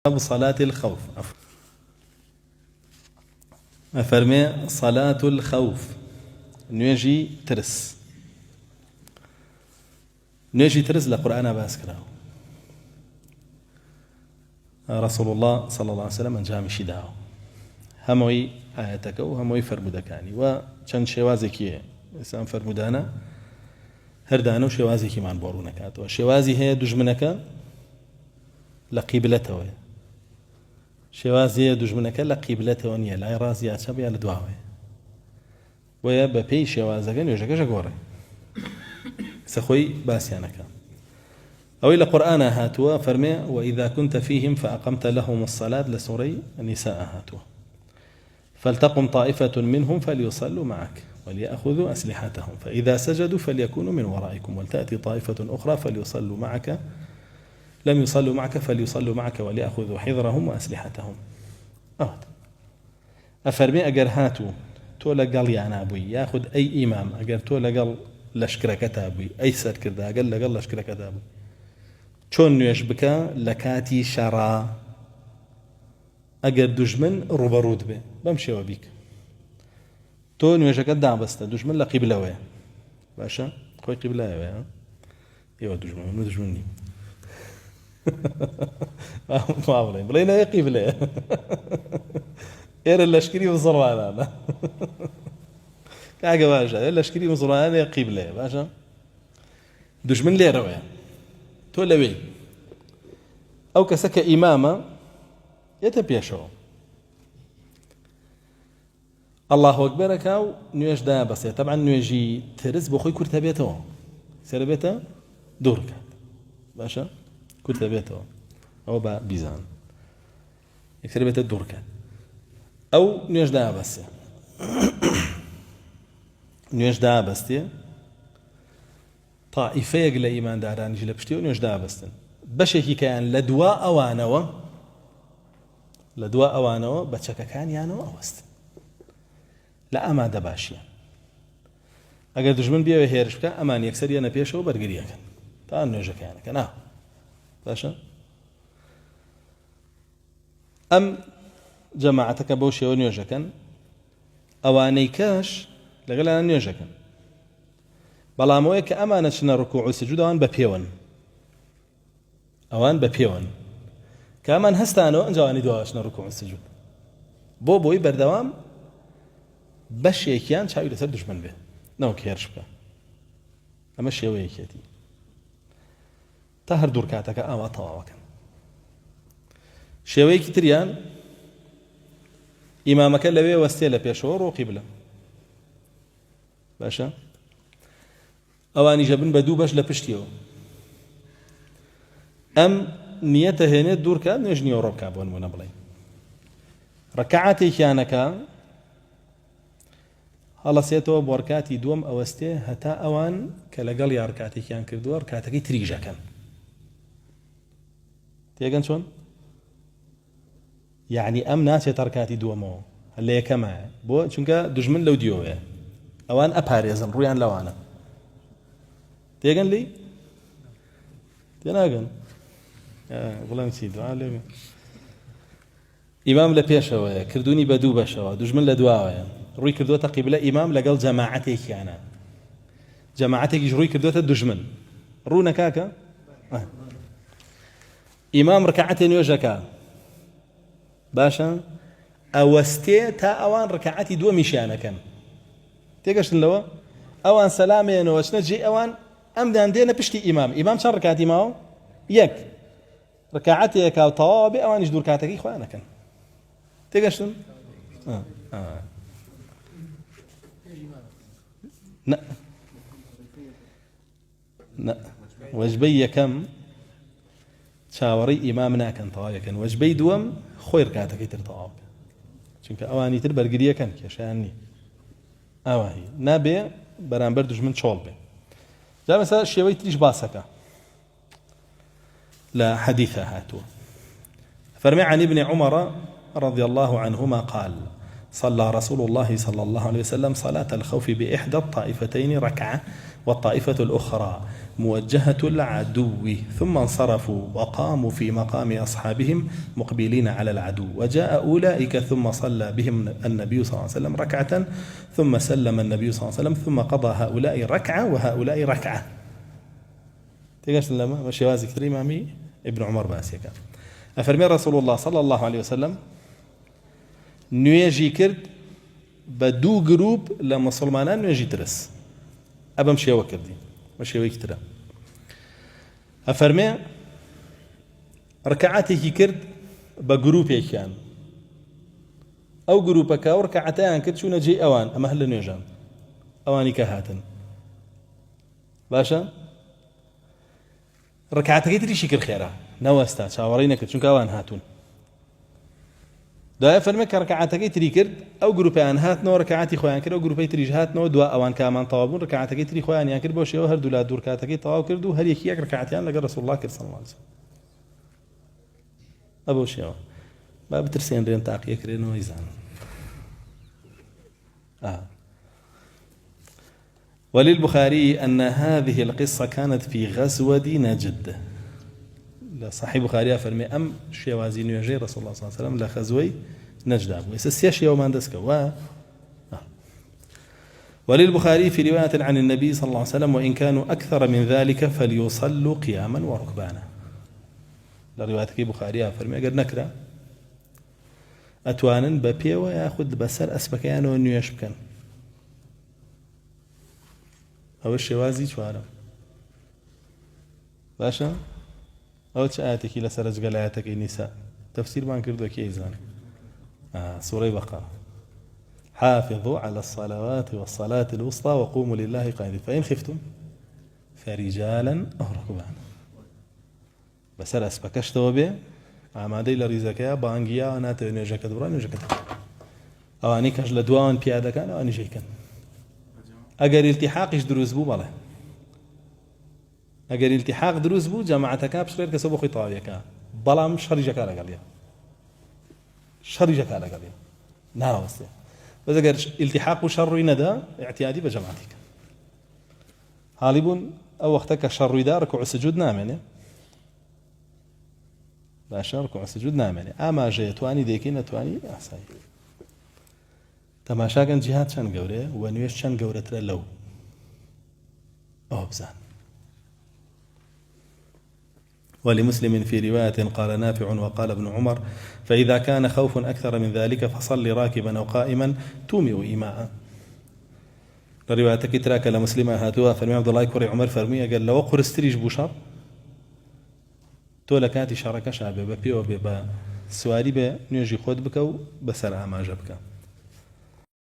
باب صلاة الخوف. أفرمي صلاة الخوف نيجي ترس لقرآن باسكرا رسول الله صلى الله عليه وسلم انجام شداو هموي آياتك وهموي فرمودكاني وچند شوازكي إسلام فرمودانا هردانو شوازكي من بورونكات وشوازي هي دجمنك لقبلته شوازي دجمنك لقبلته ونيا لا رازيات شبيا لدواوي ويا ببي شوازكن يوجك جوري سخوي باسيانك أو إلى قرآن هاتوا فرمي وإذا كنت فيهم فأقمت لهم الصلاة لسوري النساء هاتوا فلتقم طائفة منهم فليصلوا معك وليأخذوا أسلحتهم فإذا سجدوا فليكونوا من ورائكم ولتأتي طائفة أخرى فليصلوا معك لم يصلوا معك فليصلوا معك وليأخذوا حذرهم وأسلحتهم أفرمي أجر هاتوا تولا قال يا نابوي ياخذ أي إمام أجر تولا قال لشكر كتابي أي سر كذا قال لشكر كتابي چون نوێژ بکە لە کاتی شەڕا ئەگەر دوژمن ڕوبەڕووت بێ بەم شێوە بیک تۆ نوێژەکەت دابەستە دوژمن لە قیبلەوەیە باشە خۆی قیبلایەوەیە ئێوە دوژمن نیم بڵێ نەوێ قیبلەیە ئێرە لەشکری مزڕوانانە کاگە باشە لەشکری مزڕوانانە قیبلەیە باشە دوژمن لێرەوەیە تۆ لەوێ ئەو کەسە کە ئیمامە یەتە پێشەوە ئەڵڵاهو ئەکبەرەکە و نوێژدا بەسێ تەبعەن نوێژی ترس بۆ خۆی کورتە بێتەوە سەرە بێتە دوور کات باشە کورتە بێتەوە ئەوە بە بیزان یەکسەر بێتە دوور کات ئەو نوێژدا بەسێ نوێژدا بەستێ طائفەیەک لە ئیماندارانیش لە پشتی و نوێژدا بەستن بەشێکی کەیان لە دوا ئەوانەوە بە چەکەکانیانەوە ئەوەستن لە ئامادە باشیان ئەگەر دوژمن بێوە هێرش بکە ئەمان یەکسەر یەنە پێشەوە بەرگریەکەن تا نوێژەکەیانەکە نا باشە ئەم جەماعەتەکە بەو شێوە نوێژەکەن ئەوانەی کەش لەگەڵیان نوێژەکەن بەڵامەوەی کە ئەمانە چنە ڕکوع و سجود ئەوان بە پێوەن کە ئەمان هەستانەوە ئەنجاوانی دواوەشنە ڕکوع و سجود بۆی بەردەوام بەشێکیان چاوی لەسەر دوژمن بێ نەوەک هێرش بکە ئەمە شێوەیەکێتی تا هەر دوور کاتەکە ئاوا تەواوەکەن شێوەیەکی تریان ئیمامەکە لەوێ وەستێ لە پێشەوە ڕۆ قیبلە باشە ئەوانی ژەبن بە دوو بەش لە پشتیەوە ئەم نیەتە هێنێت دوورکە نوێژ نیوەڕۆ بکە بۆ نمونە بڵێ ڕەکەعاتێکیانەکە هەڵەسێتەوە بۆ ڕکاتی دووەم ئەوەستێ هەتا ئەوان کە لەگەڵ یا ڕکاتێکیان کردووە ڕکاتەکەی تریژەکەن تێگەن چۆن یعنی ئەم ناچێتە ڕکاتی دووەمەوە لە یەکەمایە بۆ چونکە دوژمن لەو دیوەیە ئەوان ئەپارێزن ڕوویان لەوانە تێگەن لی تێناگەن بڵێم چی دوعا لێ ئیمام لە پێشەوەیە کردوونی بە دوو بەشەوە دوژمن لە دواوەیە ڕووی کردوتە قیبلە ئیمام لەگەڵ جەماعەتێکیانە جەماعەتێکیش ڕووی کردوتە دوژمن ڕوو نەکاکە ئیمام ڕکعەتێ نوێژەکە باشە ئەوەستێ تا ئەوان ڕکعەتی دووەمیشیانەکەن تێگەشتن لەوە ئەوان سەلامێنەوە چنە جێ ئەوان ئەمدان دێنە پشتی ئیمام چەند ڕکاتی ماوە یەک ڕکعەتێکە و تەواو بێ ئەوانیش دوور کاتەکەی خۆیانەکەن تێگەشتن وەجبەی یەکەم چاوەڕێی ئیمام ناکەن تەواویەکەن وەجبەی دووەم خۆی ڕکاتەکەی تر تەواو بکە چونکە ئەوانی تر بەرگریەکەن کێشیان نییە ئاوایی نابێ بەرامبەر دوژمن چۆڵ بێ جا مەسا شێوەی تریش باسەکە لا حديث هاتوا فرمي عن ابن عمر رضي الله عنهما قال صلى رسول الله صلى الله عليه وسلم صلاة الخوف بإحدى الطائفتين ركعة والطائفة الأخرى موجهة العدو، ثم انصرفوا وقاموا في مقام أصحابهم مقبلين على العدو، وجاء أولئك ثم صلى بهم النبي صلى الله عليه وسلم ركعة، ثم سلم النبي صلى الله عليه وسلم، ثم قضى هؤلاء ركعة وهؤلاء ركعة. تيجاش لما مشي وازي كتري مامي ابن عمر باسيك أفرمي رسول الله صلى الله عليه وسلم نيجي كرد بدو جروب لمسلمان نيجي ترس أبا مشي وكردي مشي ويكترا أفرمي ركعاتي كرد بجروب كان أو جروبك أو ركعتان كرد شو نجي أوان أما هل نيجان أواني كهاتن باشا ركعتك تري شكر خيرا نواستا شاورينك شنو كوان هاتون دا فرمك ركعتك تري كرد او جروبان هاتنو ركعتي خويان كرد او جروبي تري هاتنو دوا اوان كمان طوابون ركعتك تري خويان يان كرد بوش هر دولا دور ركعتك طواو كردو هر يكي ركعتين لقى رسول الله صلى الله عليه وسلم ابو شيوا باب ترسين رين تاقي كرينو يزان وللبخاري أن هذه القصة كانت في غزوة نجد. صحيح البخاري فرمي أم شيوازي نيجي رسول الله صلى الله عليه وسلم لغزوة نجد أبو يسسيش يوم عندسك وللبخاري في رواية عن النبي صلى الله عليه وسلم وإن كانوا أكثر من ذلك فليصلوا قياما وركبانا. لرواية البخاري فرمي قد نكرة أتوانا ببيع ويأخذ بسر أسبكيان ونيش بكن أو الشوازي شوارا باشا أو تشآتك إلى سرج قلعتك النساء تفسير ما نكردو كي إيزان سورة بقرة حافظوا على الصلوات والصلاة الوسطى وقوموا لله قائمين فإن خفتم فرجالا أو ركبانا بسر أسبكش توبي عمادي لرزكيا بانجيا ناتو نجاك دوران نجاك أواني كاش لدوان بيادا كان أواني جيكن اگر التحاقش دروز بو بله اگر التحاق دروز بو جماعتك بشرير كسبو خطاويك بلام شرجك على قليا شرجك على قليا ناوسته بس اگر التحاق شر ندى اعتيادي بجماعتك غالبا او وقتك شر دارك وسجود نامنه لا شرك وسجود نامنه اما جيتواني ديكين تواني احسن تماشاكن جهاد شان قوري ونويش شان قورتر لو أو بزان. ولمسلم في رواية قال نافع وقال ابن عمر فإذا كان خوف أكثر من ذلك فصل راكبا أو قائما تومئ إيماء. الرواية كتراك لمسلمة هاتوها فرمي عبد الله كوري عمر فرمي قال لو قرستريج بوشر تولا كاتي شارك شابه ببيو ببا سواري بنيجي خود بكو بسر أما جبك